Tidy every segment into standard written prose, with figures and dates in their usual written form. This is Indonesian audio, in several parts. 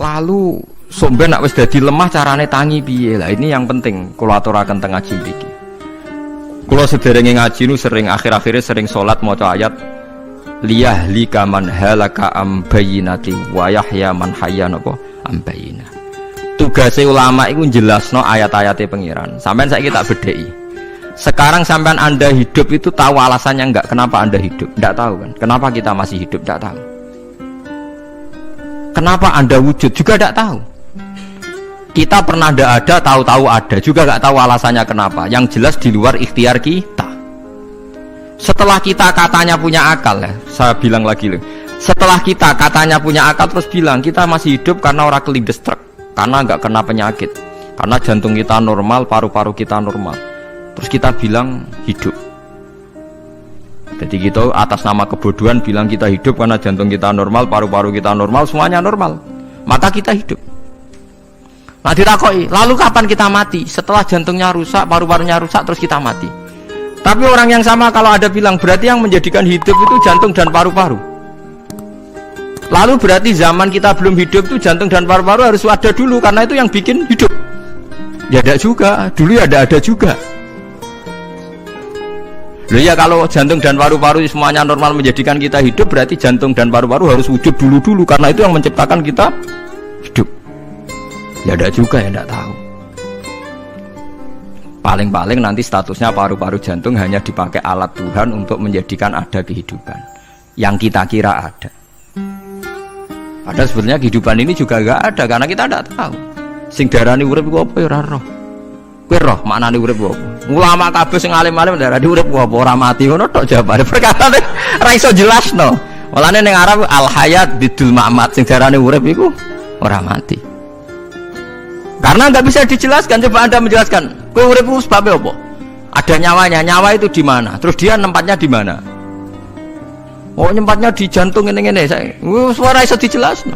Lalu somben nak wis dadi lemah carane tangi piye? Lah ini yang penting kula aturaken teng ngaji mriki. Kula sederenge ngaji nu sering akhir-akhire sering salat maca ayat liyahli kaman halaka am bayyinati wa yahya man hayya napa am bayyinah. Tugase ulama iku jelasno ayat-ayate pengiran. Sampeyan saiki tak bedheki. Sekarang sampean Anda hidup itu tahu alasannya enggak? Kenapa Anda hidup? Enggak tahu kan? Kenapa kita masih hidup? Enggak tahu. Kenapa Anda wujud? Juga enggak tahu. Kita pernah enggak ada, tahu-tahu ada, juga enggak tahu alasannya kenapa. Yang jelas di luar ikhtiar kita. Setelah kita katanya punya akal ya, saya bilang lagi loh. Setelah kita katanya punya akal terus bilang kita masih hidup karena orang kelindes truk, karena enggak kena penyakit, karena jantung kita normal, paru-paru kita normal. Terus kita bilang hidup. Jadi kita atas nama kebodohan bilang kita hidup karena jantung kita normal, paru-paru kita normal, semuanya normal. Maka kita hidup. Nah ditakoi, lalu kapan kita mati? Setelah jantungnya rusak, paru-parunya rusak, terus kita mati. Tapi orang yang sama kalau ada bilang berarti yang menjadikan hidup itu jantung dan paru-paru. Lalu berarti zaman kita belum hidup itu jantung dan paru-paru harus ada dulu karena itu yang bikin hidup. Ya ada juga, dulu ya ada juga. Loh ya kalau jantung dan paru-paru semuanya normal menjadikan kita hidup, berarti jantung dan paru-paru harus wujud dulu karena itu yang menciptakan kita hidup. Ya ada juga yang tidak tahu. Paling-paling nanti statusnya paru-paru jantung hanya dipakai alat Tuhan untuk menjadikan ada kehidupan yang kita kira ada. Padahal sebenarnya kehidupan ini juga enggak ada karena kita tidak tahu. Sing darani urip iku apa ya ora roh. Kowe roh maknane urip apa? Ulama kabeh sing alim-alim darani urip apa ora mati ngono tok jawabane. Perkarane ora iso jelasno. Mulane ning Arab al hayat bidul mamat sing darani urip iku ora mati. Karena nggak bisa dijelaskan. Coba Anda menjelaskan. Kowe urip ku sebabnya apa? Ada nyawanya. Nyawa itu di mana? Terus dia nempatnya di mana? Oh, nyempatnya di jantung ngene-ngene. Suara iso dijelasno.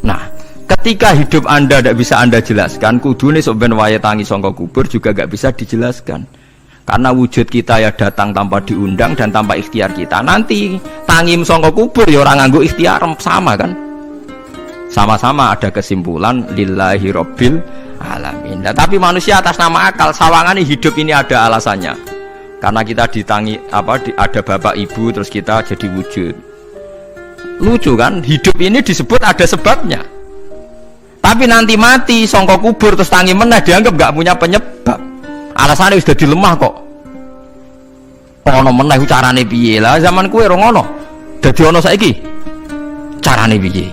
Nah, ketika hidup Anda tidak bisa Anda jelaskan, kudune sok ben wae tangi sangka kubur juga nggak bisa dijelaskan. Karena wujud kita ya datang tanpa diundang dan tanpa ikhtiar kita. Nanti tangi sangka kubur ya orang nganggo ikhtiar sama kan? Sama-sama ada kesimpulan lillahi rabbil alamin. Nah, tapi manusia atas nama akal sawangane hidup ini ada alasannya. Karena kita ditangi ada bapak ibu terus kita jadi wujud. Lucu kan? Hidup ini disebut ada sebabnya. Tapi nanti mati sangka kubur terus tangi meneh dianggap gak punya penyebab. Alasannya sudah dilemah kok. Ono meneh carane piye? Lah zaman kuwe ora ngono. Dadi ono saiki. Carane piye?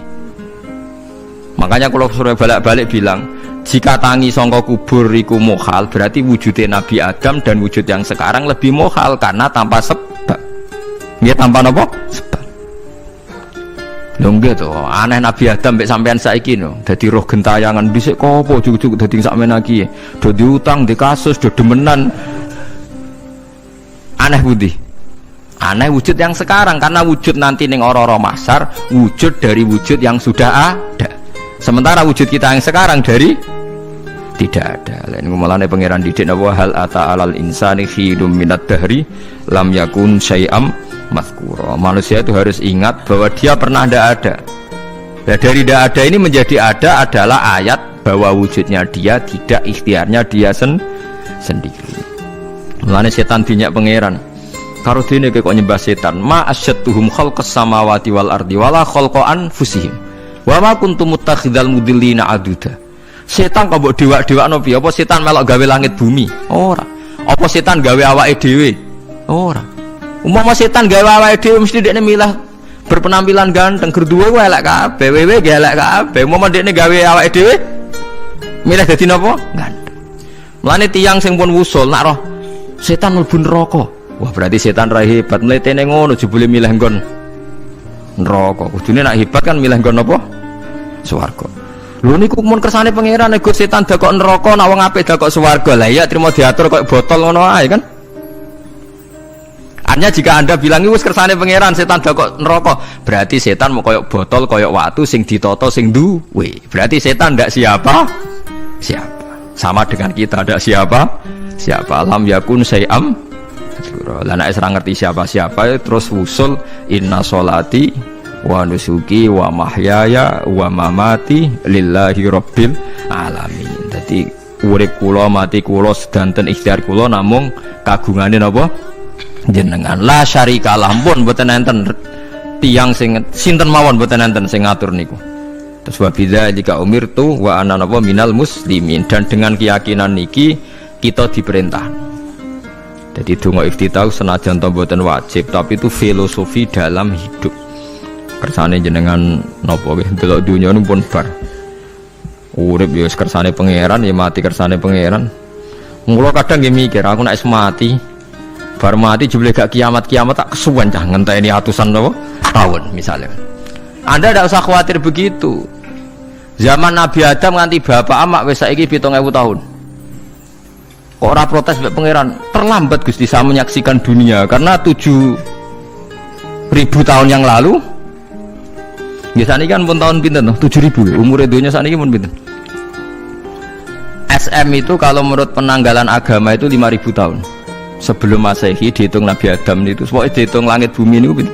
Makanya kalau suruh balik-balik bilang jika tangi sangka kubur iku mukhal berarti wujudnya Nabi Adam dan wujud yang sekarang lebih mukhal karena tanpa sebab. Ya tanpa apa? Sebab. Lho nggih to, aneh Nabi Adam mek sampean saiki no. Dadi roh gentayangan dhisik kopo cucuk dadi sakmene iki. Do diutang, di kasus, do demenan. Aneh budi. Aneh wujud yang sekarang karena wujud nanti ning ora-ora mahsyar wujud dari wujud yang sudah ada. Sementara wujud kita yang sekarang dari tidak ada. Lain ngomongane pangeran didik napa hal ata alal insani khidum minad dahri lam yakun syai'am mazkura. Manusia itu harus ingat bahwa dia pernah tidak ada. Nah, dari tidak ada ini menjadi ada adalah ayat bahwa wujudnya dia tidak ikhtiarnya dia sendiri. Mulane setan dinyak pangeran. Karo dene kok nyembah setan. Ma asyattuhum khalqas samawati wal ardi wala khalqa anfusihim. Wa ma kuntum muttakhidal mudillina aduda. Setan kok mbok dewak-dewakno piye? Apa setan melok gawe langit bumi? Ora. Apa setan gawe awake dhewe? Ora. Umpama setan gawe awake dhewe mesti dekne milah berpenampilan ganteng, gerduwe ku elek kabeh, wewe ge elek kabeh. Umpama dekne gawe awake dhewe milah dadi napa? Ganteng. Mulane tiyang sing pun wusul nak roh setan mlebu neraka. Wah, berarti setan ra hebat. Mletene ngono jebule milih nggon neraka. Kudune nak hebat kan milih nggon apa? Swarga. Lho niku mun kersane pangeran nek setan dakok neraka nak wong apik dakok swarga. Lah iya trimo diatur kok botol ngono ae kan. Artinya jika Anda bilang wis kersane pangeran setan dakok neraka, berarti setan mau koyok botol, koyok watu sing ditata sing duwe. Berarti setan ndak siapa? Siapa. Sama dengan kita ndak siapa? Siapa lam yakun syai'am. Lah nek ora ngerti siapa-siapa terus wusul inna sholati wa nusuki wa mahyaya wa mamati lillahi rabbil alamin. Dadi urip kula mati kula sedanten ikhtiar kula namung kagungane napa jenengan. La syarikalah pun mboten enten tiyang sing sinten mawon mboten enten sing ngatur niku. Terus wa bidzalika umirtu wa ana napa minal muslimin, dan dengan keyakinan niki kita diperintah. Jadi donga iftitah senajan to mboten wajib, tapi itu filosofi dalam hidup. Kersane jenengan napa nggih delok dunya nu pun bar. Urip ya kersane pangeran, ya mati kersane pangeran. Mula kadang nggih mikir, aku nek mati, bar mati jebule gak kiamat-kiamat tak kesuwen cah ngenteni atusan napa tahun misalnya. Anda tidak usah khawatir begitu. Zaman Nabi Adam nganti bapak amak wis saiki 7.000 tahun. Kok ora protes mbek pangeran? Terlambat Gusti saya menyaksikan dunia karena 7.000 tahun yang lalu. Biasanya kan pun tahun pinten toh? 7.000. Umur dunia sakniki pun pinten? SM itu kalau menurut penanggalan agama itu 5.000 tahun. Sebelum Masehi dihitung Nabi Adam itu, pokoknya dihitung langit bumi ini pinten?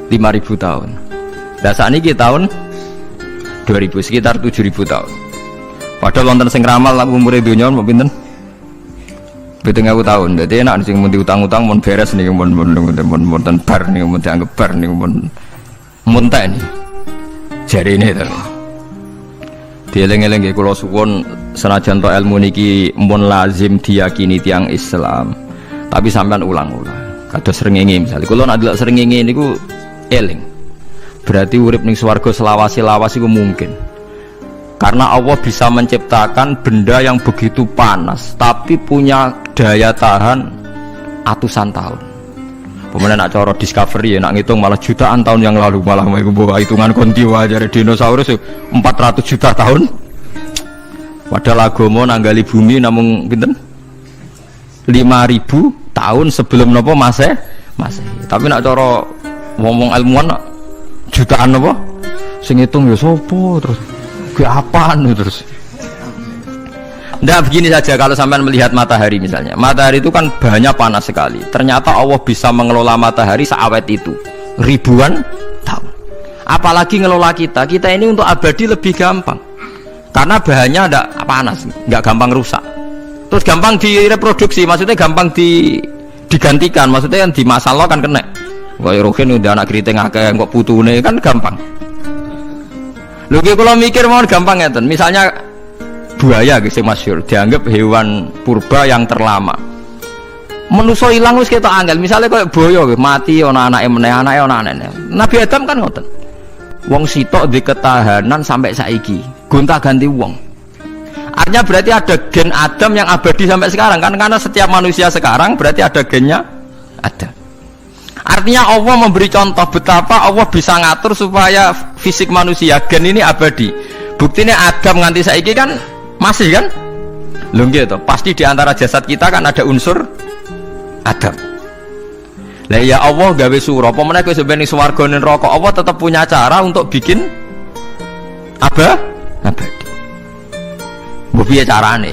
5.000 tahun. Lah sakniki tahun 2000, sekitar 7.000 tahun. Padahal wonten sing ramal umur dunia mau pinten? 7.000 tahun. Jadi enak sing mun diutang-utang mun beres nih, mun bar nih, mun dianggap bar nih, mun muntah nih. Jari ini tuh. Dieling-eling nggih kula suwun senajan to ilmu niki mun lazim diyakini tiyang Islam. Tapi sampean ulang-ulang. Kados srengenge misalnya kula nek delok srengenge niku eling. Berarti urip ning swarga selawase-lawas iku mungkin. Karena Allah bisa menciptakan benda yang begitu panas tapi punya daya tahan atusan tahun. Pemenang nak cara discovery ya nak ngitung malah jutaan tahun yang lalu, malah bawa hitungan kontiwa dari dinosaurus 400 juta tahun. Padahal agama nanggali bumi namung pinten 5.000 tahun sebelum nopo Masehi. Tapi nak cara ngomong ilmuwan jutaan nopo sing ngitung ya sopo terus ke apaan terus. Nggak begini saja kalau sampai melihat matahari misalnya. Matahari itu kan banyak panas sekali. Ternyata Allah bisa mengelola matahari seawet itu ribuan tahun. Apalagi ngelola kita. Kita ini untuk abadi lebih gampang. Karena bahannya ada panas, nggak gampang rusak. Terus gampang direproduksi, maksudnya gampang digantikan. Maksudnya yang di masa lo kan kena. Kayak Rohin udah anak keriting akeh kok putune kan gampang. Lho kalau mikir mau gampang ya, misalnya buaya gitu masyhur dianggap hewan purba yang terlama. Manusa ilang wis ketok angel. Misalnya kayak boyo mati ana anake meneh, anake ana anake. Nabi Adam kan ngoten. Wong sitok di ketahanan sampai saiki, gonta-ganti wong. Artinya berarti ada gen Adam yang abadi sampai sekarang kan, karena setiap manusia sekarang berarti ada gennya Adam. Artinya Allah memberi contoh betapa Allah bisa ngatur supaya fisik manusia gen ini abadi. Buktinya Adam nganti saiki kan masih kan? Lho nggih to, pasti di antara jasad kita kan ada unsur Adam. Lah ya Allah gawe sura, apa meneh kowe sampeyan ning swarga ning neraka, Allah tetap punya cara untuk bikin abadi. Mbok piye carane?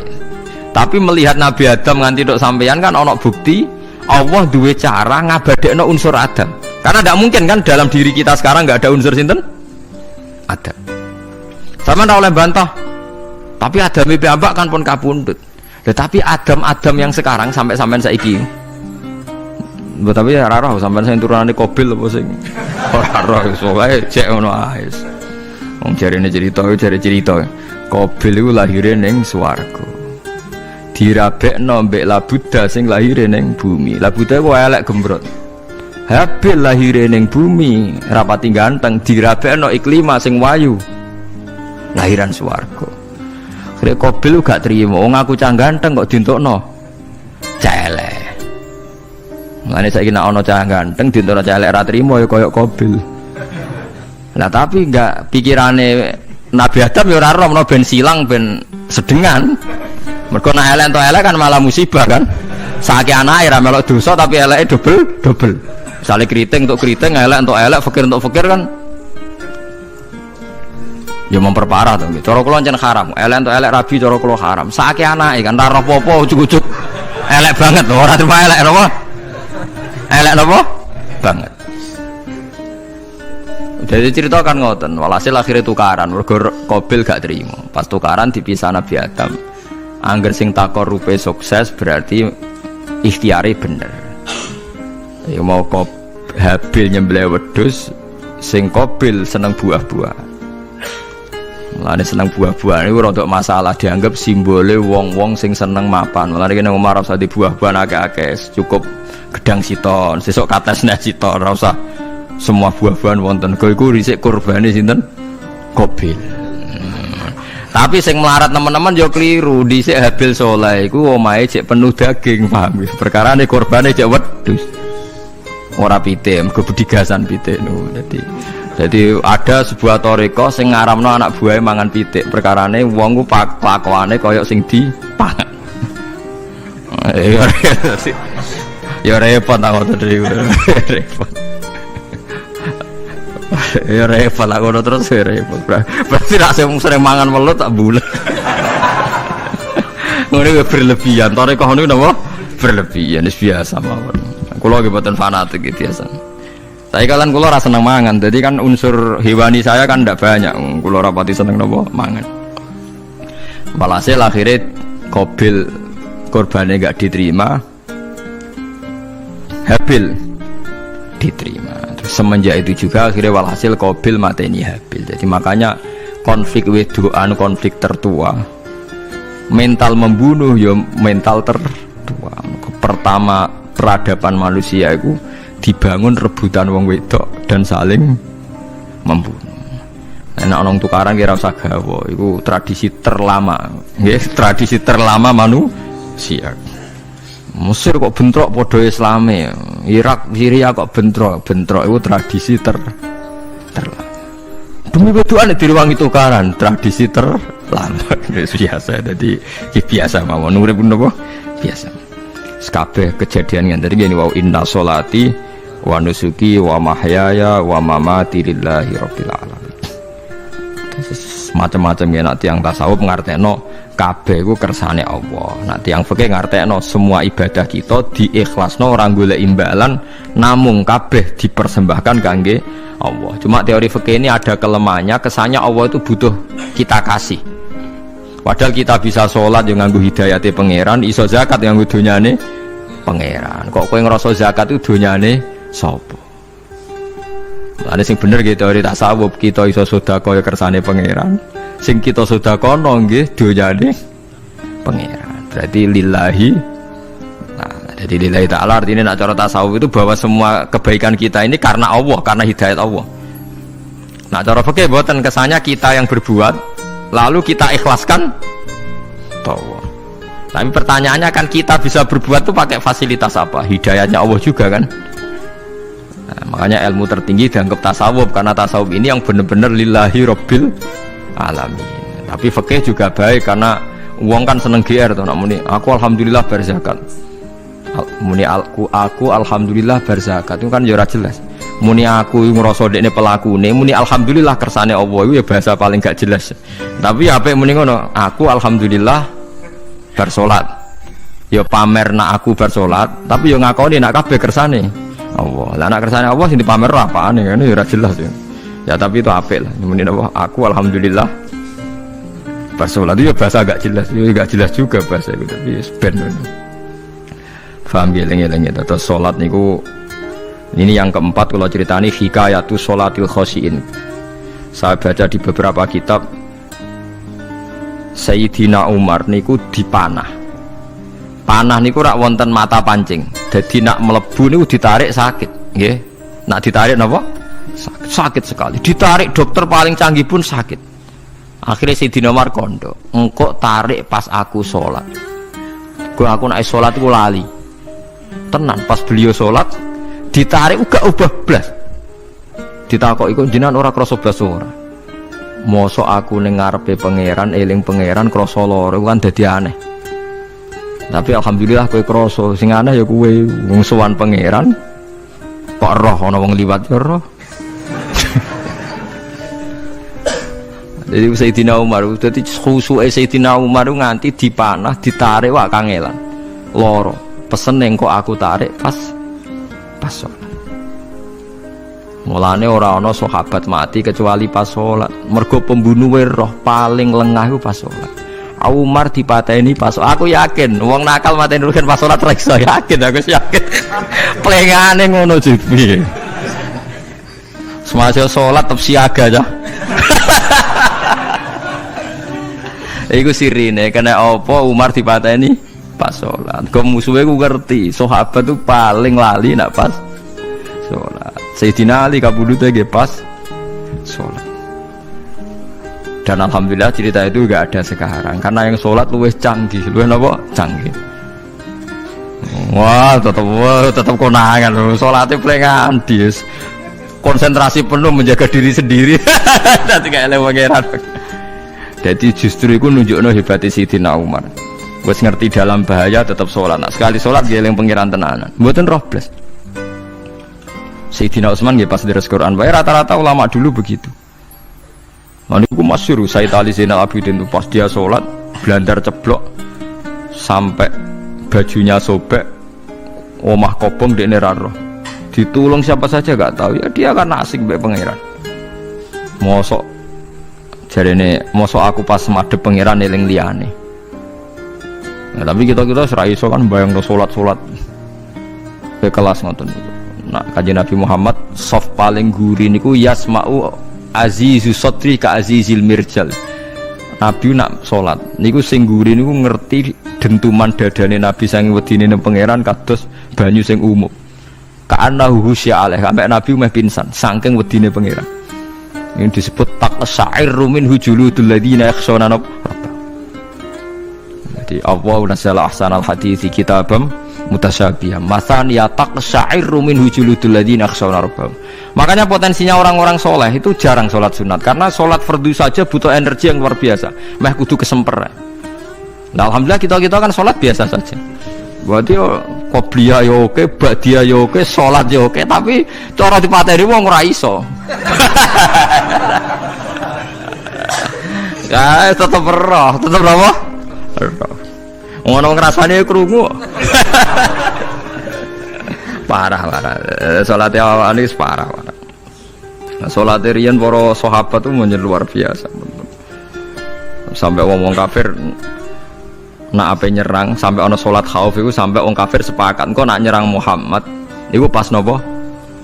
Tapi melihat Nabi Adam nganti tok sampeyan kan ana bukti Allah duwe cara ngabadekno unsur Adam. Karena tidak mungkin kan dalam diri kita sekarang nggak ada unsur sinten? Adam. Sama ndak oleh bantah. Tapi Adam iki ambak kan pun kapundhut. Tetapi Adam yang sekarang sampai sampean saiki. Tapi ora roh sampean sing turunane Qabil apa sing ora roh soalé cek ngono ae. Wong jarene cerita. Qabil iku lahire ning swarga. Dirabekno mbek Labuda sing lahire ning bumi. Labuda ku elek gembrot. Habil lahire ning bumi, rapati ganteng, dirabekno Iklima sing wayu. Lahiran swarga. Krek Qabil gak trimo, wong aku cah ganteng kok dientukno celek. Mulane saiki nek ana cah ganteng dientukno celek ra trimo ya kaya Qabil. Lah tapi enggak pikirane Nabi Adam ya ora ora menawa ben silang ben sedengan. Mergo nek elek entuk elek kan malah musibah kan. Saiki anake ra melok dosa tapi eleke double. Misale keriting untuk keriting, elek untuk elek, fakir untuk fakir kan ya memperparah to. Cara kula jan haram. Elek untuk elek rabi cara kula haram. Saiki anake kan ora apa-apa ujug-ujug elek banget lho, ora terima elek napa? Elek napa? Banget. Jadi cerita kan ngoten, walhasil akhirnya tukaran, mergo Qabil gak terima. Pas tukaran dipisah Nabi Adam. Angger sing takorupe sukses berarti ikhtiare bener. Ya mau Habil nyembelih wedhus, sing Qabil seneng buah-buah. Mulane seneng buah-buahan iku rada masalah, dianggap simbole wong-wong sing seneng mapan. Mulane kene Umar ora usah di buah-buahan akeh-akeh, cukup gedang siton, sesuk katesne siton, ora usah semua buah-buahan wonten. Kok iku dhisik kurbane sinten? Qabil. Tapi sing melarat teman-teman yo keliru, dhisik Habil saleh iku omahe cek penuh daging, paham ya? Perkarane kurbane cek wedhus. Ora pitik, mergo bedigasan pitik no. Jadi ada sebuah toriko sing ngaramno anak buahe mangan pitik. Perkarane wong ku kelakuane kaya sing dipangan. Ya repot ta ngoten iki. Repot. Ya repot lah ngono terus repot. Berarti nek sering mangan welut tak bulet. Ngono iki berlebihan. Toriko niku napa? Berlebihan wis biasa mawon. Kula nggih mboten fanatik iki biasa. Tapi kalian kula ora seneng mangan, jadi kan unsur hewani saya kan ndak banyak. Kula rapati seneng napa mangan. Walhasil akhirnya Qabil korbannya gak diterima, Habil diterima. Terus semenjak itu juga akhirnya walhasil Qabil mateni Habil. Jadi makanya konflik wedoan, konflik tertua, mental membunuh ya mental tertua. Pertama peradaban manusia itu dibangun rebutan wong wedok dan saling membunuh. Enak orang tukaran kira usah gawa, itu tradisi terlama, nggih, tradisi terlama manusia. Mesir kok bentrok podo Islame, Irak, Syria kok bentrok itu tradisi terlama. Demi wedokan diruwangi tukaran, tradisi terlama. Biasa, jadi biasa mawon urip napa biasa. Kabeh kejadian yang tadi gini, wa inna sholati wa nusuki wa mahyaya wa mamati lillahi rabbil alamin. Macam-macam ya nak tiang tasawuf ngartekno kabeh iku kersane Allah. Nak tiang fikih ngartekno semua ibadah kita diikhlasno ora golek imbalan, namung kabeh dipersembahkan kangge Allah. Cuma teori fikih ini ada kelemahannya, kesannya Allah itu butuh kita kasih. Padahal kita bisa sholat yang nganggo hidayate pangeran, iso zakat yang nganggo donyane pangeran. Kok kowe ngrasa zakat itu donyane sapa? Lha sing bener gitu teori tasawuf, kita iso sedekah ya kersane pangeran. Sing kita sedekahno nggih donyane pangeran. Berarti lillahi. Nah, jadi lillahi ta'ala artinya nak cara tasawuf itu bahwa semua kebaikan kita ini karena Allah, karena hidayat Allah. Nah, cara fikih mboten kesannya kita yang berbuat lalu kita ikhlaskan Allah. Tapi pertanyaannya kan kita bisa berbuat itu pakai fasilitas apa? Hidayahnya Allah juga kan. Nah, makanya ilmu tertinggi dianggap tasawuf, karena tasawuf ini yang benar-benar lillahi rabbil alamin. Tapi fikih juga baik karena uang kan seneng GR tuh, nak muni aku alhamdulillah berzakat. Muni aku alhamdulillah berzakat itu kan ya ora jelas. Muni aku ngrasa dekne pelakune, muni alhamdulillah kersane Allah itu ya bahasa paling gak jelas. Tapi ya apik muni ngono, aku alhamdulillah bersolat. Ya pamer nak aku bersolat, tapi ya ngakoni nak kabeh kersane Allah. Lah nak kersane Allah sing dipamer apane kan ya ora jelas ya. Ya tapi itu apik lah. Muni apa? Aku alhamdulillah bersolat itu ya bahasa gak jelas, ya gak jelas juga bahasa itu tapi ben. Paham geleng-geleng ya, terus salat niku. Ini yang keempat kalau ceritani hikayatu sholatil khosyin. Saya baca di beberapa kitab Sayyidina Umar niku dipanah. Panah niku rak wonten mata pancing. Jadi nak melebu niku ditarik sakit, nggih. Nak ditarik napa? Sakit sekali. Ditarik dokter paling canggih pun sakit. Akhirnya Sayyidina Umar kondo, engkau tarik pas aku sholat. Aku nak sholat ku lali. Tenan pas beliau sholat ditarik uga ubah blas. Ditakok iku jenengan ora krasa blas ora. Mosok aku ning ngarepe pangeran eling pangeran krasa lara kan dadi aneh. Tapi alhamdulillah kowe krasa, sing aneh ya kowe wong sowan pangeran kok roh ana wong liwat ya roh. Jadi Sayyidina Umar dadi khusuke Sayyidina Umar nganti dipanah ditarik wak kangelan. Lara. Pesen kok aku tarik pas sholat. Mulane ora ana sahabat mati kecuali pas salat. Mergo pembunuhe roh paling lengah iku pas salat. Umar dipateni pas, aku yakin wong nakal mateni rugen pas salat ra iso, yakin aku yakin. Plengane ngono jibi. Semasa salat tetep siaga aja. Iku sirine kena apa Umar dipateni pas salat. Kok musuhe ku ngerti, sahabat tuh paling lali nak pas salat. Sayyidina Ali kabudute nggih pas salat. Dan alhamdulillah cerita itu enggak ada sekarang karena yang sholat luwih canggih, luwih napa? Canggih. Wah, tetap konangan lho. Salate plengan dis. Konsentrasi penuh menjaga diri sendiri. Dadi gak eleh pangeran. Jadi justru itu nunjukno hebatnya Sayyidina Umar. Wis ngerti dalam bahaya tetap sholat. Nah, sekali sholat dia eling pangeran tenanan. Mboten roh blas. Sayyidina Utsman nggih pas deres Quran wae rata-rata ulama dulu begitu. Niku masyhur Said Ali Zainal Abidin itu pas dia sholat blandar ceblok sampai bajunya sobek, omah kobong dekne ra roh. Ditulung siapa saja gak tahu ya dia kan asik mbek pangeran. Mosok jarene mosok aku pas madhep pangeran eling liyane. Nah, tapi kita ora iso kan bayangno salat-salat ke kelas ngoten niku. Nah, Kanjeng Nabi Muhammad soft paling guri niku yasma'u azizu sotri ka azizil mirjal. Nabi nak sholat niku sing guri niku ngerti dentuman dadane Nabi saking wedine nang pangeran kados banyu sing umum. Ka'annahu husya alaih sampai Nabi meh pingsan saking wedine pangeran. Ini disebut taqsa'irru min hujuludul ladzina yakhshawna rabbah. Jadi Allah nazzala ahsanal hadithi kitabam mutasyabihah. Matsaniya taqsa'irru min hujuludul ladzina yakhshawna rabbah. Makanya potensinya orang-orang soleh itu jarang sholat sunat karena sholat fardu saja butuh energi yang luar biasa. Meh kudu kesemper. Nah, alhamdulillah kita kan sholat biasa saja. Berarti qobliyah yo oke, ba'diyah yo oke, sholat yo oke, tapi cara dipateni wong ora iso. Ya, tetep roh, tetep apa? Roh. Ngono ngrasane krungu. Parah salat awal ini parah. Salat riyen para sahabat itu menjadi luar biasa. Sampai wong kafir nak ape nyerang, sampai ana salat khauf itu sampai wong kafir sepakat kok nak nyerang Muhammad niku pas napa?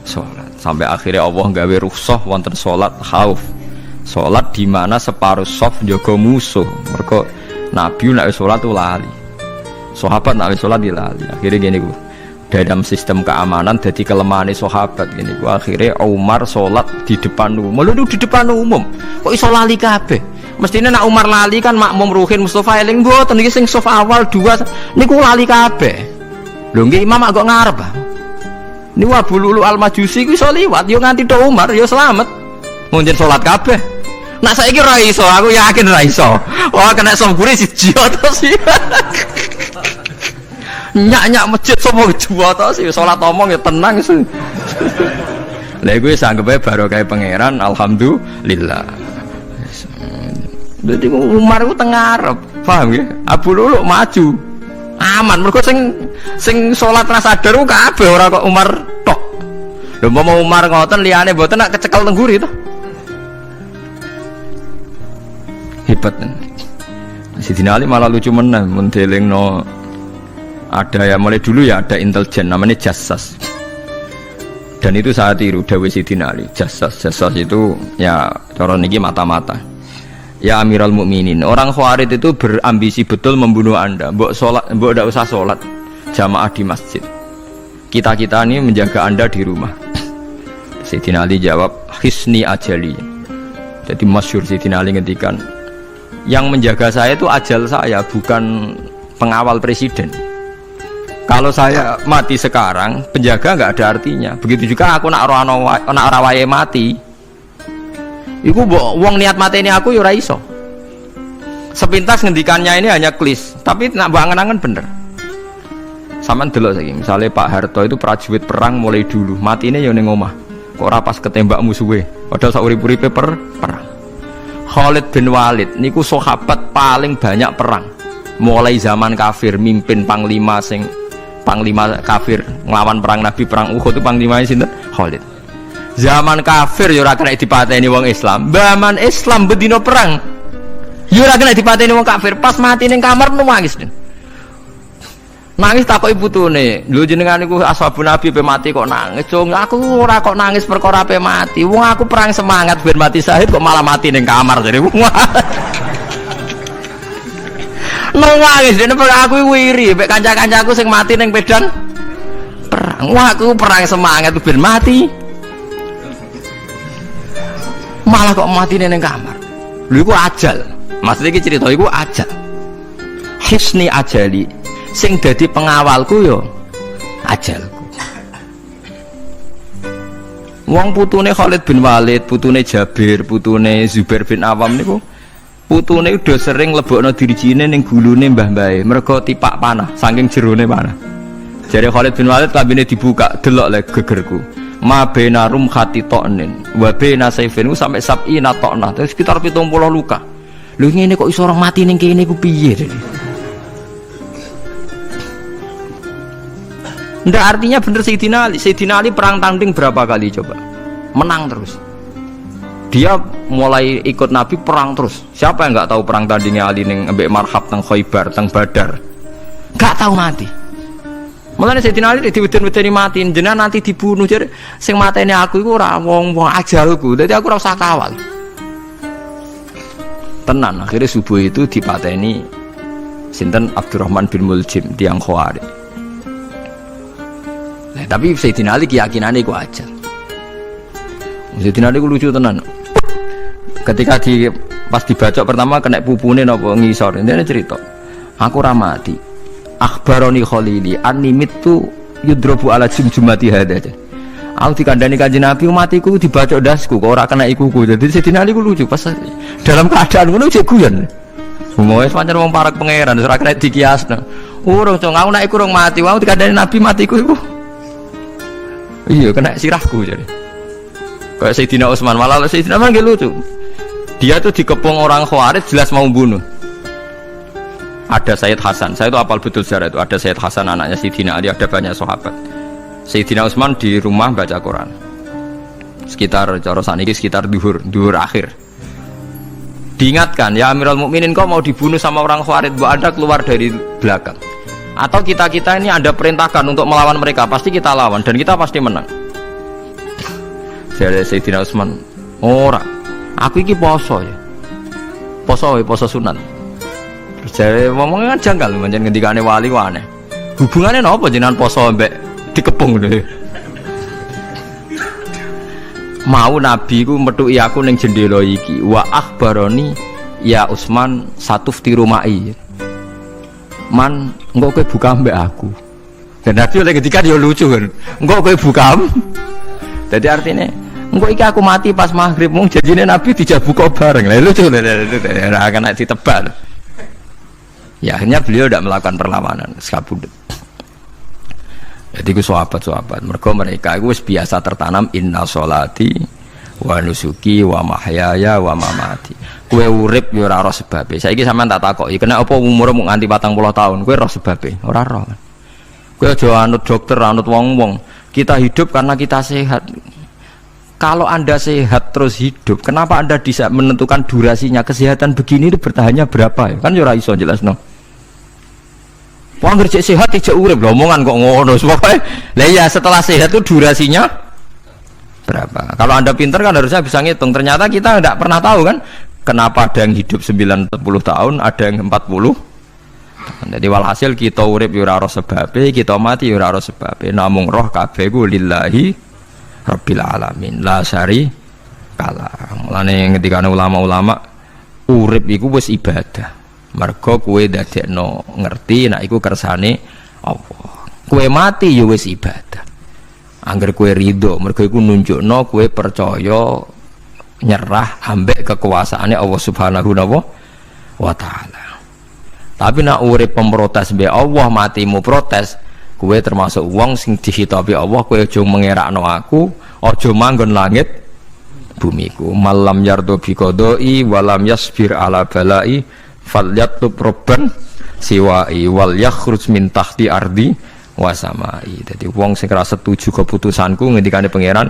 Salat. Sampai akhirnya Allah gawe rukhsah wonten salat khauf. Salat di mana separuh saf njaga musuh. Mergo Nabi nek salat lali. Sahabat nek salat lali. Akhirnya gini ku. Dalam sistem keamanan jadi kelemahan sahabat gini gua akhirnya Umar sholat di depan umum di depan umum kok iso lali kabeh mestinya nak Umar lali kan makmum ruhin Mustafa eling mboten iki sing saf awal dua niku lali kabeh lho nggih imam agak ngarep niku Abu Lulu Al-Majusi ku iso liwat yo nganti tok Umar yo selamat munjin sholat kabeh nak saiki ra iso aku yakin ra iso wah kena sambure siji terus nyak masjid semua jua tau sih sholat omong ya tenang sih. Lah gue sanggep baru kayak pangeran alhamdulillah. Jadi Umar itu tengarep, paham ya? Abu Lulu maju, aman. Mereka sing sholat rasa sadar ku kabeh ora kok Umar tok. Lho mau Umar ngoten liyane mboten nak kecekel tengguri itu. Hebat. Sidina Ali malah lucu meneh mun delingno ada ya mulai dulu ya ada intelijen namanya jassas dan itu saya tiru dawuh Sidina Ali jassas itu ya cara niki mata-mata ya Amirul Mukminin orang Khawarij itu berambisi betul membunuh anda mbok ndak usah sholat jamaah di masjid kita ini menjaga anda di rumah. Sidina Ali jawab hisni ajali jadi masyhur Sidina Ali ngendikan yang menjaga saya itu ajal saya bukan pengawal presiden. Kalau saya mati sekarang, penjaga nggak ada artinya. Begitu juga aku nak rawaye mati. Iku wong niat mati ini aku yura iso. Sepintas ngendikannya ini hanya klis, tapi nak bangen-angen bener. Saman delok saiki, misalnya Pak Harto itu prajurit perang mulai dulu, mati ini yang ngomah. Kok ora pas ketembak musuhe, padahal saurip-uripe perang. Khalid bin Walid niku sahabat paling banyak perang. Mulai zaman kafir mimpin panglima kafir ngelawan perang Nabi perang Uhud itu panglimanya sinten Khalid. Zaman kafir ya ora kena dipateni wong Islam. Zaman Islam bedino perang. Ya ora kena dipateni wong kafir. Pas mati ning kamar nangis. Nangis takoki putune. Lho jenengan niku ashabun Nabi pe mati kok nangis. Cung, aku ora kok nangis perkara pe mati. Wong aku perang semangat ben mati syahid kok malah mati ning kamar jare. Nangis dene aku iri mek kanca-kancaku sing mati ning medan perang. Wah, aku perang semangat ben mati. Malah kok mati ning kamar. Lho iku ajal. Maksud iki cerita iku ajal. Hisni ajali. Sing dadi pengawalku yo ajalku. Wong putune Khalid bin Walid, putune Jabir, putune Zubair bin Awam niku putune udah sering lebokno dirijine ning gulune mbah-mbahe mergo tipak panah saking jerone panah. Jare Khalid bin Walid lambene dibuka, delok le gegerku. Ma baina rumkhati to'nin wa baina sayfin sampai sab'ina to'nah. Terus sekitar 70 luka. Lho ngene kok iso orang mati ning kene ku piye? Ndak artinya bener Sayyidina Ali. Sayyidina Ali perang tanding berapa kali coba? Menang terus. Dia mulai ikut Nabi perang terus. Siapa yang nggak tahu perang tandingnya Ali ning ambek Marhab teng Khaibar, teng Badar? Nggak tahu mati. Mulane Sayyidina Ali diweden-wedeni mati, jenengan nanti dibunuh. Jadi sing mateni aku iku ora wong-wong ajalku. Dadi aku ora usah kawal. Tenan, akhirnya subuh itu dipateni sinten Abdurrahman bin Muljim tiang Khawarij. Tapi Sayyidina Ali keyakinannya itu aja. Sayyidina Ali itu lucu tenan. Ketika pas dibacok pertama kena pupune napa ngisor. Ini cerita. Aku ramati. Akhbaroni Khalili animitu yudrobu ala jumjumati hada. Aku dikandani Kanjeng Nabi matiku dibacok dasku kok ora kena ikuku. Jadi Sayyidina Ali ku lucu pas dalam keadaan ngono jek guyon. Semoga pancen wong parek pangeran ora kena dikiasno. Urung cong aku nek iku urung mati, aku dikandani Nabi matiku iku. Iya kena sirahku jadi. Kayak Sayyidina Utsman malah Sayyidina Utsman nggih lucu. Dia tuh dikepung orang Khawarij jelas mau bunuh. Ada Sayyid Hasan, saya itu apal betul sejarah itu. Ada Sayyid Hasan anaknya Sayyidina Ali, ada banyak sahabat. Sayyidina Utsman di rumah baca Quran. Sekitar cara saniki sekitar duhur akhir. Diingatkan, ya Amirul Mukminin kau mau dibunuh sama orang Khawarij, Bu Anda keluar dari belakang. Atau kita ini ada perintahkan untuk melawan mereka, pasti kita lawan dan kita pasti menang. Jadi Sayyidina Utsman, ora, aku iki poso ya, poso sunat. Terus jadi ngomongnya kan janggal, macam ngendikane wali wane. Hubungannya apa jenengan poso mbek dikepung deh. Mau Nabi ku metuki aku ning jendela iki, wa akhbaroni ya Utsman satufti rumai. Man, engkau kowe buka mbak aku. Dan Nabi oleh ketika dia lucu kan, engkau kowe buka. Jadi artinya, engkau iki aku mati pas maghrib, mung janjine Nabi dijak buka bareng. Lah lucu, akan ditebak. Ya akhirnya beliau tidak melakukan perlawanan, sekabudut. Jadi ku sahabat-sahabat, mereka itu biasa tertanam inna sholati wa nusuki wa mahyaya wa mamati. Kue urip yo ora roh sebabe. Saiki sampean tak takoki, kena apa umur mung nganti 40 tahun? Kue roh sebabe? Ora roh. Kue aja anut dokter, anut wong-wong. Kita hidup karena kita sehat. Kalau Anda sehat terus hidup, kenapa Anda bisa menentukan durasinya? Kesehatan begini itu bertahannya berapa ya? Kan yo ora iso jelasno. Wong kerja sehat tidak urip, omongan kok ngono. Pokoke lah ya setelah sehat itu durasinya berapa? Kalau Anda pintar kan harusnya bisa ngitung. Ternyata kita tidak pernah tahu kan. Kenapa ada yang hidup 90 tahun, ada yang 40. Jadi walhasil kita urip yo ora roh sebabe, kita mati yo ora roh sebabe. Namung roh kabeh ku lillahi rabbil alamin. La syari kala. Mulane ngendikane ulama-ulama urip iku wis ibadah. Mergo kowe dadekno ngerti nek iku kersane Allah. Kowe mati yo wis ibadah. Angger kowe ridho, mergo iku nunjukno kowe percaya nyerah ambek kekuasaannya Allah Subhanahu wa ta'ala. Tapi nak urip pemprotes be Allah, matimu protes, kue termasuk wong sing dihitabi Allah, kue aja mengerakno aku, aja manggon langit bumiku. Malam yardo bi qadai walam yasbir ala balai falyatlub robban siwai wal yakhruj min tahti ardi wa samai. Dadi wong sing ora setuju keputusanku ngendikane pangeran,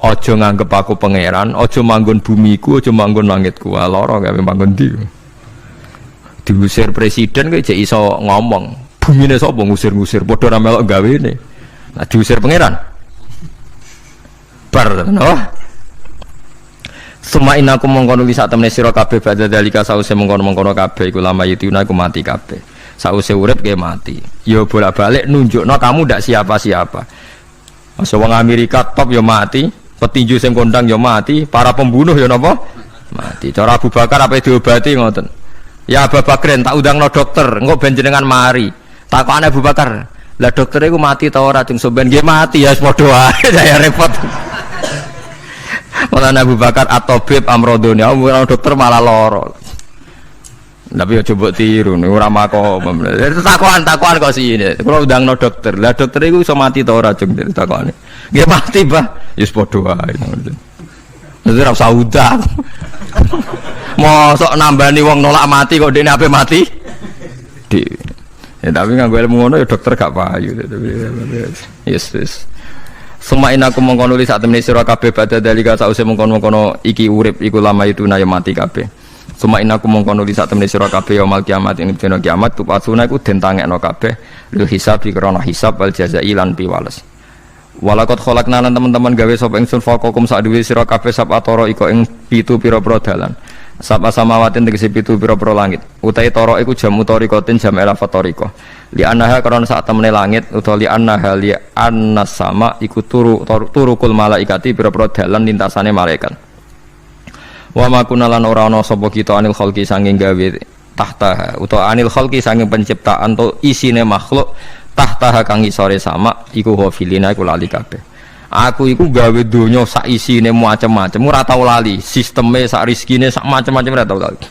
Ojo nganggep aku pangeran, ojo manggon bumiku, ojo manggon langitku. Lara gawe manggon ndi. Diusir presiden kok jek iso ngomong. Bumine sapa ngusir-ngusir padha ra melok gawene. Nah diusir pangeran. Bar no. Suma inaku mongkon uli sak temene sira kabeh badha dalika sause mongkon-mongkon kabeh iku lama yutuna iku mati kabeh. Sause urip ge mati. Ya bolak-balik nunjukno kamu ndak siapa-siapa. Masa wong Amerika top ya mati. Petinju sing kondang ya mati, para pembunuh ya napa? Mati. Cara Abu Bakar apa diobati ngoten. Ya Abu Bakrin tak undangno dokter, engko ben jenengan mari. Takokane Abu Bakar, lah dokter iku mati ta ora jeng sampean nggih mati ya padha wae saya repot. Malah Abu Bakar atobib amrodone, dokter malah lara. Tapi ya coba tiru, ora makom. Takokan kok sini. Kalau undangno dokter, lah dokter iku iso mati ta ora jeng takokane. Nggih mati, Mbah. Ya padha wae. Dadi ora usah udah. Mosok nambani wong nolak mati kok dene ape mati? Ya tapi nganggo ilmu ngono ya dokter gak payu. Yes. Semain aku mongkon nulis sak temene sira kabeh badha dalika sause mongkon-mongkon iki urip iku lama itu na ya mati kabeh. Semain aku mongkon nulis sak temene sira kabeh ya mal kiamat ing dina kiamat tupasuna iku den tangekno kabeh lil hisab krana hisab wal jazai lan piwales. Walakot kholakna lan teman-teman gawe sapa ingsun faqakum sak duwe sira kabeh sab atoro iko ing pitu pira-pira dalan. Sab samawatin tegese pitu pira-pira langit. Utahe toro iku jam utarikotin jam elafatoriko. Li annaha karena sak temene langit utawa li annaha li annas sama iku turukul malaikati pira-pira dalan lintasane malaikat. Wa ma kunalan ora ana sapa kita anil khalqi sanging gawe tahta utawa anil khalqi sanging penciptaan to isine makhluk tahta kang isore sama iku hafilina iku lali kabeh. Aku iku gawe donya sak isine macam-macam ora tau lali, sisteme sak rezekine sak macam-macam ora tau lali.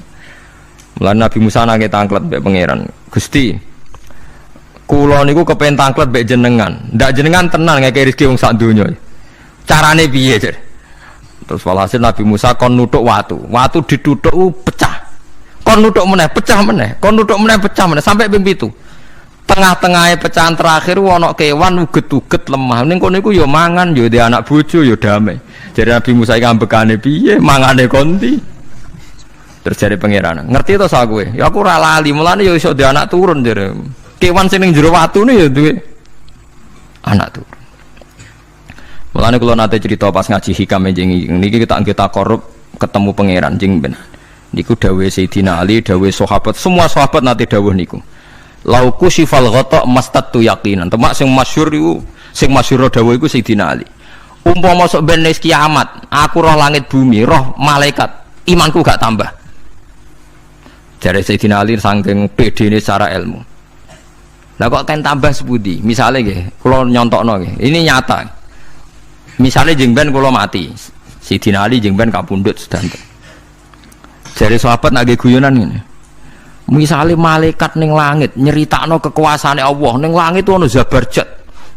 Mulane Nabi Musa nangke tangklet mbek pangeran. Gusti, kula niku kepen tangklet mbek jenengan. Ndak jenengan tenan ngeke rezeki wong sak donya. Carane piye, Jar? Terus walhasil Nabi Musa kon nuthuk watu. Watu dituthuk pecah. Kon nuthuk meneh, pecah meneh. Kon nuthuk meneh, pecah meneh sampai ping 7. Tengah-tengahnya pecahan terakhir ana kewan uget-uget lemah. Ning kono iku ya mangan, ya di anak bojo ya damai. Jadi Nabi Musa iki ambekane piye? Mangane konti. Terus jare pangeran, ngerti to sak kowe? Ya aku ora lali, mulane ya iso di anak turun jare. Kewan sing ning jero watune ya duwe anak turun. Mulane kula nate cerita pas ngaji hikam jeneng niki kita korup ketemu pangeran jeng ben. Niku dawuhe Sayyidina Ali, dawuhe sahabat, semua sahabat nate dawuh niku. Lauku sifal ghata mastatu yaqinan. Temak sing masyhur iku, sing masyhur dawuh iku Sayyidina Ali. Umpama sok ben kiamat, aku roh langit bumi, roh malaikat, imanku gak tambah. Jare Sayyidina Ali saking pedene secara ilmu. Lah kok kan tambah sepundi? Misale nggih, kula nyontokno nggih. Ini nyata. Misale jeng ben kula mati. Sayyidina Ali jeng ben kapundhut sedanten. Jare sahabat nak nggih guyonan ngene. Misalnya malaikat ning langit nyeritakno kekuasaane Allah ning langit itu ana Zabarjat.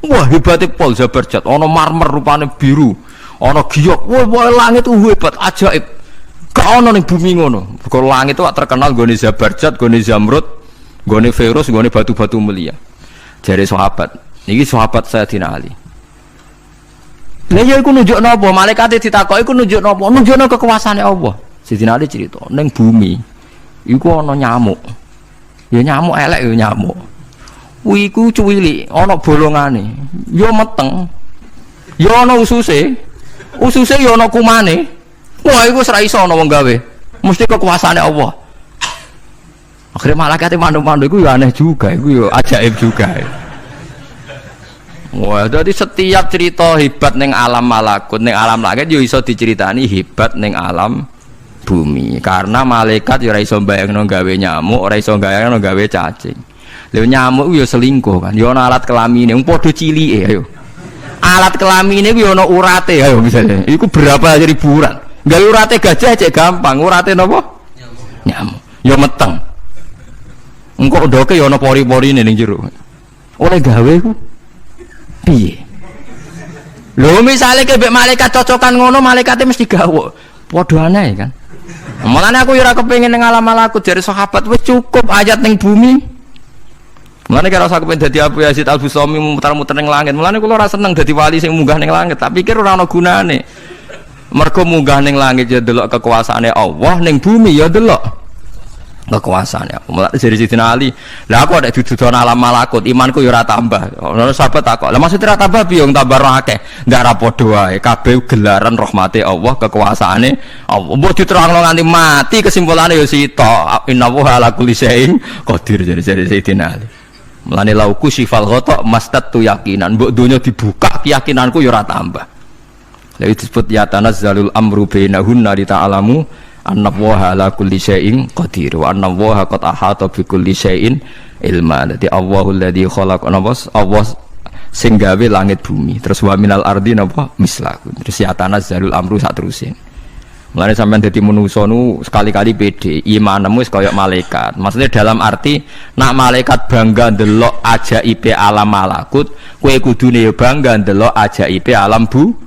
Wah hebatnya pol Zabarjat, ana marmer rupane biru, ana giok. Wah langit itu hebat, ajaib. Gak ana ning bumi ngono. Mergo langit itu terkenal gone Zabarjat, gone Zamrud, gone Virus, gone batu-batu mulia. Jare sahabat, niki sahabat Sayyidina Ali. Lah ya iku nunjukno apa? Malaikate ditakoki iku nunjukno apa? Nunjukno kekuasaane Allah. Sayyidina Ali cerita ning bumi iku ana nyamuk. Ya nyamuk elek ya nyamuk. Kuwi iku cuwili, ana bolongane. Ya meteng. Ya ana ususe. Ususe ya ana kumane. Wah iku wis ra iso ana wong gawe. Mesti kekuasaane Allah. Akhire malaikat mandu-mandu iku ya aneh juga, iku ya ajaib juga. Wah, jadi setiap cerita hebat ning alam malakut, ning alam langit yo iso diceritani hebat ning alam bumi, karena malaikat ya ora iso mbayangno gawe nyamuk, ora iso mbayangno gawe cacing. Lha nyamuk ya selingkuh kan, ya ana alat kelamine, wong padha cilike ayo. Alat kelamine ku ya ana urate ayo misalnya. Iku berapa ribuan. Gawe urate gajah cek gampang, urate napa? Nyamuk. Ya meteng. Engko ndoke ya ana pori-porine ning jero. Oleh gawe ku piye? Lho misale kebek malaikat cocokan ngono, malaikate mesti gawe. Padha aneh kan. Mulane aku ora kepengin ning alam malakut jare sahabat wis cukup ayat ning bumi. Mulane kira usah kepen dadi Abu Yazid Al-Bustami muter-muter ning langit. Mulane kula ora seneng dadi wali sing munggah ning langit, tak pikir ora ana gunane. Mergo munggah ning langit ya delok kekuasaane Allah, ning bumi ya delok kekuasaane. Mulane dari Sidina Ali, lah aku ada dududan alam malakut, imanku ya ora tambah. Ono sahabat takok, "Lah maksud ora tambah piye wong tambah ora akeh?" Ndak ra padha wae, kabeh gelaran rahmate Allah, kekuasaane Allah. Mbok diterangno nganti mati kesimpulane ya sita. Innallaha ala kulli syai'in qadir dari Sidina Ali. Mulane lauku sifal ghata mastatu yakinan, mbok donya dibuka keyakinanku ya ora tambah. Lha disebut ya tanazzalul amru bainahunna li ta'lamu annallaha ala kulli syai'in qadir wa annallaha qad ahata bi kulli syai'in ilma. Dadi Allahul ladzi khalaqa nabas Allah sing gawe langit bumi. Terus wa minal ardi napa mislahu. Terus ya tanazzalul amru sak terusin. Mulane sampean dadi manusa nu sekali-kali pede, imanmu wis kaya malaikat. Maksudnya dalam arti nak malaikat bangga ndelok ajaibe alam malakut, kowe kudune ya bangga ndelok ajaibe alam bumi.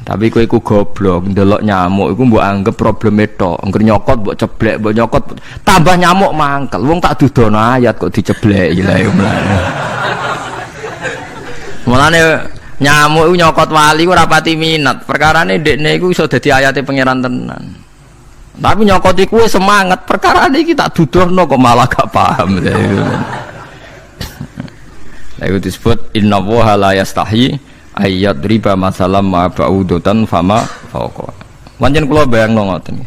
Tapi kowe iku goblok, ndelok nyamuk iku mbok anggap probleme tok. Engger nyokot mbok ceblek, mbok nyokot tambah nyamuk mangkel. Wong tak dudono ayat kok dicebleki lha ya mulane. Mulane nyamuk iku nyokot wali ora pati minat. Perkarane ndekne iku iso dadi ayate pangeran tenan. Tapi nyokot iku semangat, perkarane iki tak dudono kok malah gak paham. Lha itu disebut innallaha la yastahi ayat riba masalam ma ba'udatan fama fauqa. Pancen kula bayangno ngoten.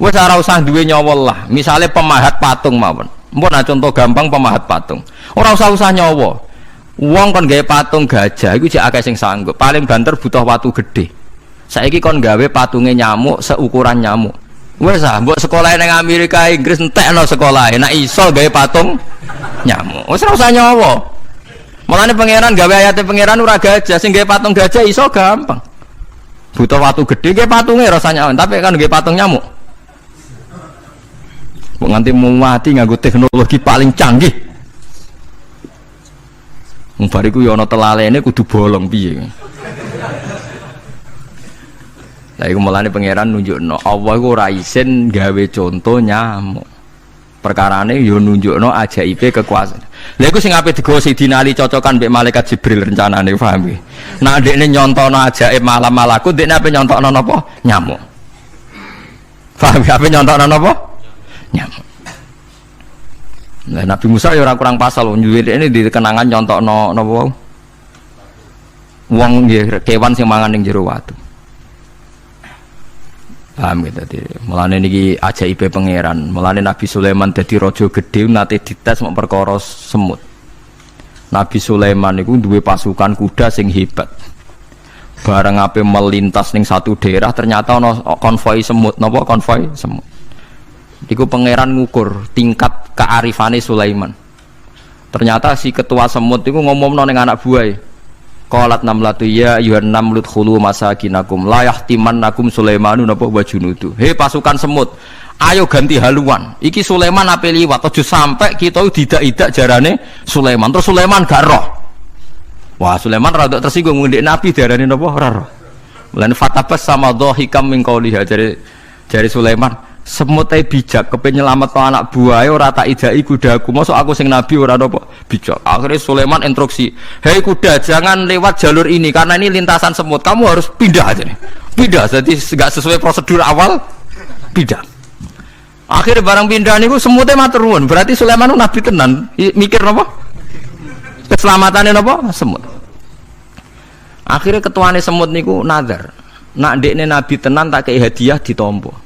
Wis ora usah duwe nyawa lah. Misale pemahat patung mawon. Mpun contoh gampang pemahat patung. Ora usah nyawa. Wong kon gawe patung gajah iku jek akeh sing sanggup. Paling banter butuh watu gede. Saiki kon gawe patunge nyamuk seukuran nyamuk. Wis ah mbok sekolah ning Amerika Inggris entekno sekolah. Nek iso gawe patung nyamuk. Wis ora usah nyawa. Mulane pangeran gawe ayate pangeran ora gajah, sing gawe patung gajah iso gampang. Butuh watu gede gawe patunge rasanya, tapi kan gawe patung nyamuk. Kok nganti mau mati nganggo teknologi paling canggih. Wong bariku ya ana telalene kudu bolong piye. Lah iku mulane pangeran nunjukno Allah iku ora isin gawe contoh nyamuk. Perkarane yo nunjukno ajaibe kekuasaan. Lha iku sing ape digawa Sidina Ali cocokan mbek malaikat Jibril rencanane paham iki. Nah ndekne nyontono ajaib malam malaku ndekne ape nyontokno napa? Nyamuk. Paham ape nyontokno napa? Nyamuk. Nah Nabi Musa ya ora kurang pasal nyuwirene di kenangan nyontokno napa? Wong nggih kewan sing mangan ning jero watu. Paham gitu tadi. Mulane niki ajaibe pangeran. Mulane Nabi Sulaiman dadi raja gedhe nate dites mok perkara semut. Nabi Sulaiman niku duwe pasukan kuda sing hebat. Bareng ape melintas ning satu daerah ternyata ana konvoi semut. Napa konvoi semut? Niku pangeran ngukur tingkat kearifane Sulaiman. Ternyata si ketua semut niku ngomongno ning anak buahe. Qalat namlatu ya ayyuhan namlut khulu masakinakum la yahtimannakum Sulaimanu napa wa junudu. He pasukan semut, ayo ganti haluan. Iki Sulaiman ape liwat aja sampai kita didak-idak jarane Sulaiman. Terus Sulaiman gak roh. Wah, Sulaiman rada tersinggung ndek Nabi diarani napa ora roh. Mulane fatabas sama dhahikam min qauliha jare Sulaiman. Semut ae bijak kepen nyelametno anak buahe ora tak idai kudaku. Mosok aku sing nabi ora napa bijak. Akhirnya Sulaiman instruksi, "Hei kuda, jangan lewat jalur ini karena ini lintasan semut. Kamu harus pindah aja nih." Pindah, jadi enggak sesuai prosedur awal. Pindah. Akhirnya barang pindah niku semutnya matur nuwun. Berarti Sulaiman nabi tenan. Mikir napa? Keselamatan napa? Semut. Akhirnya ketuane semut niku nazar. Nak ndekne nabi tenan tak kei hadiah ditampa.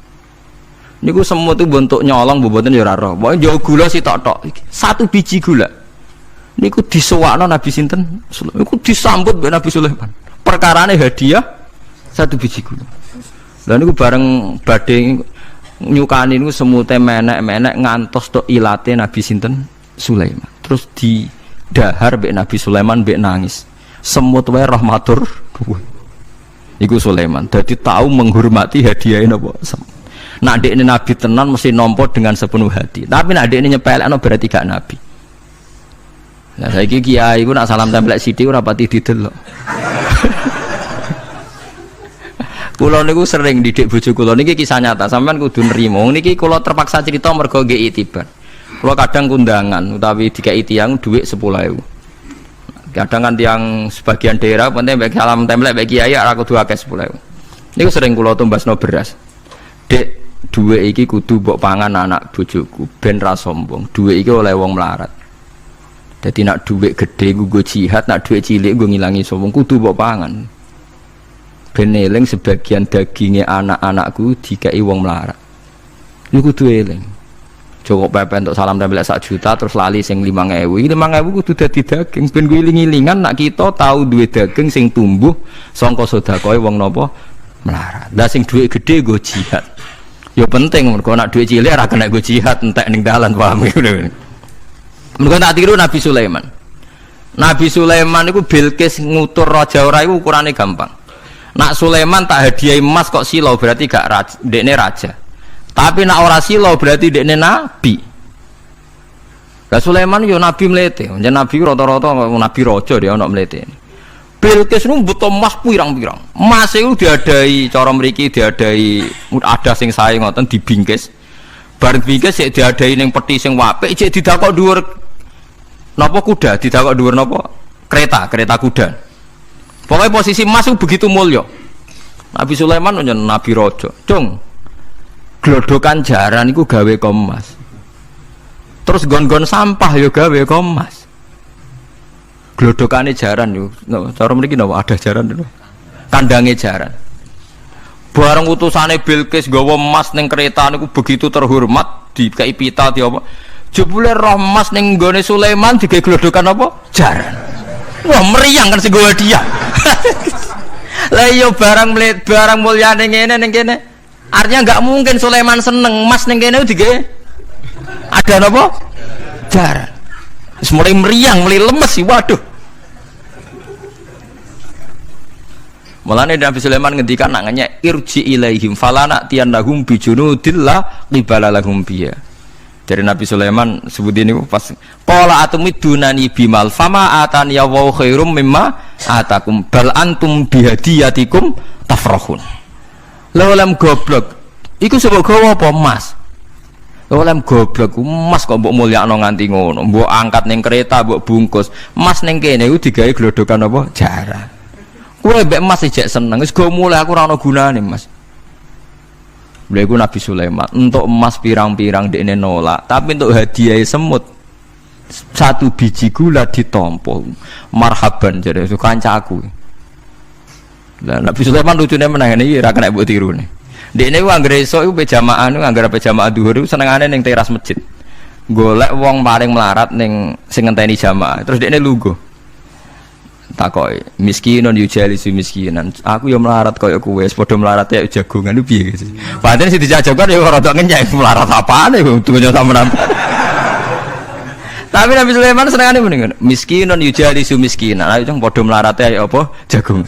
Niku semut itu bentuk nyolong mboten ya ora roh. Pokoke njauh gula sitok-tok. Satu biji gula. Niku disuwakno Nabi sinten? Niku disambut mbek Nabi Sulaiman. Perkarane hadiah satu biji gula. Lah niku bareng badhe nyukani niku semute menek-menek ngantos tok ilate Nabi sinten? Sulaiman. Terus didahar mbek Nabi Sulaiman mbek nangis. Semut wae rahmatur. Iku Sulaiman. Dadi tahu menghormati hadiahe napa? Nak dekne nabi tenan mesti nampa dengan sepenuh hati. Tapi nak dekne nyepelekno berarti gak nabi. Nah saiki kiai ku nak salam tempel sithik ora pati didelok. Kula niku sering didik bojo kula niki kisah nyata, sampean kudu nrimo. Niki kula terpaksa cerita mergo nggih itibar. Kalau kadang kundangan utawi dikai tiyang dhuwit 10.000. Kadang kan tiang sebagian daerah penting bagi salam template bagi kiai ora kudu akeh 10.000. Niku sering kula tumbasno beras. Dek, dhuwit iki kudu mbok pangan anak bojoku ben ra sombong. Dhuwit iki oleh wong melarat. Dadi nak dhuwit gedhe nggo jihad, nak dhuwit cilik nggo ngilangi sombong kudu mbok pangan. Ben eling sebagian daginge anak-anakku dikai wong melarat. Niku kudu eling. Cukup pepe untuk salam tempel 1 juta terus lali sing 5.000. Ini 5.000 kudu dadi daging ben iling-ilingan nak kita tahu duwe daging sing tumbuh sangka sedekahe wong napa melarat. Lah sing duwe gedhe nggo jihad. Ya penting mergo nak duwe cilik ora kena nggo jihad entek ning dalan paham ngono. Mergo tak tiru Nabi Sulaiman. Nabi Sulaiman iku Bilqis ngutur raja ora iku ukurane gampang. Nak Sulaiman tak hadiahi emas kok sila berarti gak dekne raja. Tapi nak ora sila berarti dekne nabi. Lah Sulaiman yo nabi mlete, njen nabi rata-rata nabi raja dia ana mlete. Bilqis nu mbutuh emas pirang-pirang. Emas iku diadai cara mriki diadai ada sing sae ngoten dibingkis. Bar bingkis sik diadai ning peti sing apik sik didakok dhuwur napa kuda, didakok dhuwur napa kereta kuda. Pokoknya posisi emas itu begitu mulya. Nabi Sulaiman njen nabi raja. Cung glodokan jaran iku gawe emas. Terus gon-gon sampah yo gawe emas. Glodokane jaran yo. Cara mriki napa ada jaran lho. Kandange jaran. Bareng utusane Bilqis gawa emas ning kereta niku begitu terhormat, dikai pita di apa. Jebule roh emas ning nggone Sulaiman digawe glodokan apa? Jaran. Wah, meriang kan sing gawe dia. Lah yo barang mulyane ngene ning kene. Artinya enggak mungkin Sulaiman seneng emas ning kene digawe ada napa? Jaran. Wis mulai meriang, mulai lemes sih, waduh. Mulane Nabi Sulaiman ngendikan nanganya irji ilaihim falana tiyanahum bijunudillah qibala lahum biya. Dari Nabi Sulaiman sebut ini pas qala atumidunani bimal fama atani ya wa khairum mimma atakum bal antum bihadiyatikum tafrahun. Lawlam goblok iku sebab gawa apa emas. Lawlam goblok emas kok mbok mulyakno nganti ngono, mbok angkat ning kereta mbok bungkus. Emas ning kene iku digawe glodokan apa? Jaran. Kowe mbek emas ijek seneng wis go mulai aku ora ana gunane Mas. Lha iku Nabi Sulaiman untuk emas pirang-pirang dekne nolak, tapi untuk hadiah semut 1 biji gula ditampa. Marhaban jare kancaku. Lah Nabi Sulaiman lucune menang iki ora kena mbok tirune. Dekne ku anggere esuk iku pejamaah niku anggere pejamaah zuhur iku senengane ning teras masjid. Golek wong paling melarat ning sing ngenteni jamaah. Terus dekne lungguh. Takoki miskinun yujalisu miskinan. Aku yo melarat koyo kowe, padha melarat ya jagongan lu piye guys. Padahal sing dijajokan yo rada ngenyek melarat apane tunggu sampean. Tapi Nabi Sulaiman senengane mendingan miskinun yujalisu miskinan. Ayo jeng padha melarat ya apa jagung.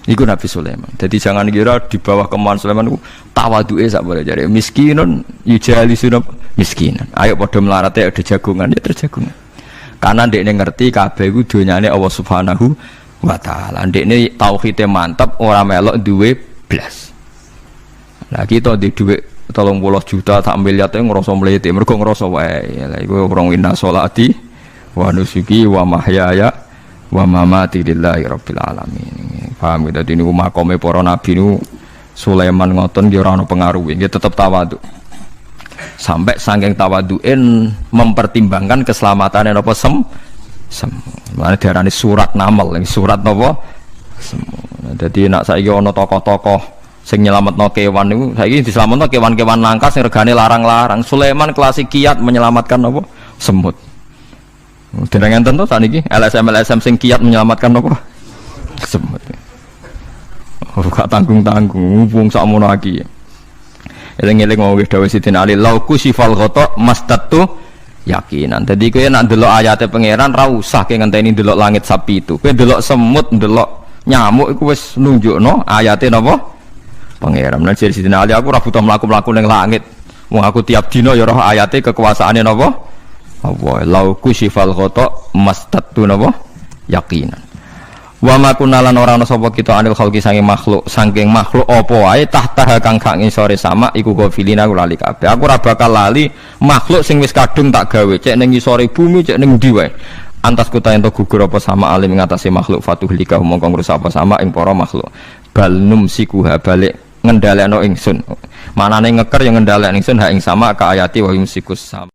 Iku Nabi Sulaiman. Jadi jangan kira di bawah kemauan Sulaiman ku tawaduke sak boleh jare. Miskinun yujalisu miskinan. Ayo padha melarat ya ada jagongan ya terjagongan. Karena ndekne ngerti kabeh iku donyane Allah Subhanahu wa taala. Ndekne tauhide mantep ora melok duwe blas. Lah kita di dhuwit 30 juta tak miliar teh ngrasa mlete mergo ngrasa wae. Lah iku orang inna sholati wa nusuki wa mahyaya wa mamati lillahi rabbil alamin. Paham gitu dadi niku makome para nabi niku Sulaiman ngoten ki ora ana pengaruhe, nggih tetep tawadhu. Sampai saking tawaduin mempertimbangkan keselamatan apa mana diarani surat namal, surat apa jadi nak saiki ana tokoh-tokoh sing nyelametno kewan niku saiki diselametno kewan-kewan langka sing regane larang-larang. Sulaiman klasik kiat menyelamatkan apa semut. Denengan tentu saniki LSM sing kiat menyelamatkan apa semut. Ora tanggung-tanggung wong sakmono iki. Eling-eling ngomong dawuh Sidin Ali lauku sifal ghata mastatu yakinan. Dadi kowe nek ndelok ayate pangeran ra usah ke ngenteni ndelok langit sapi itu. Kowe ndelok semut, ndelok nyamuk iku wis nunjukno ayate napa? Pangeran. Lan Sidin Ali aku ora butuh mlaku-mlaku ning langit. Wong aku tiap dina ya roh ayate kekuasaane napa? Allah. Lauku sifal ghata mastatu napa? Yakinan. Wa ma kunalan ora ana sapa kita anil khalqi saking makhluk apa wae tahta kang gak ngisore sama iku gofilina lali kabeh. Aku ora bakal lali makhluk sing wis kadung tak gawe cek ning ngisore bumi cek ning ndi wae. Antas kuta ento gugur apa sama alim ngatasi makhluk fatuhlika mongko ngrusak apa sama ing para makhluk. Bal numsikuha balik ngendhalekno ingsun. Manane ngeker yang ngendhalekno ingsun ha ing sama ka ayati wa yumsikus sama.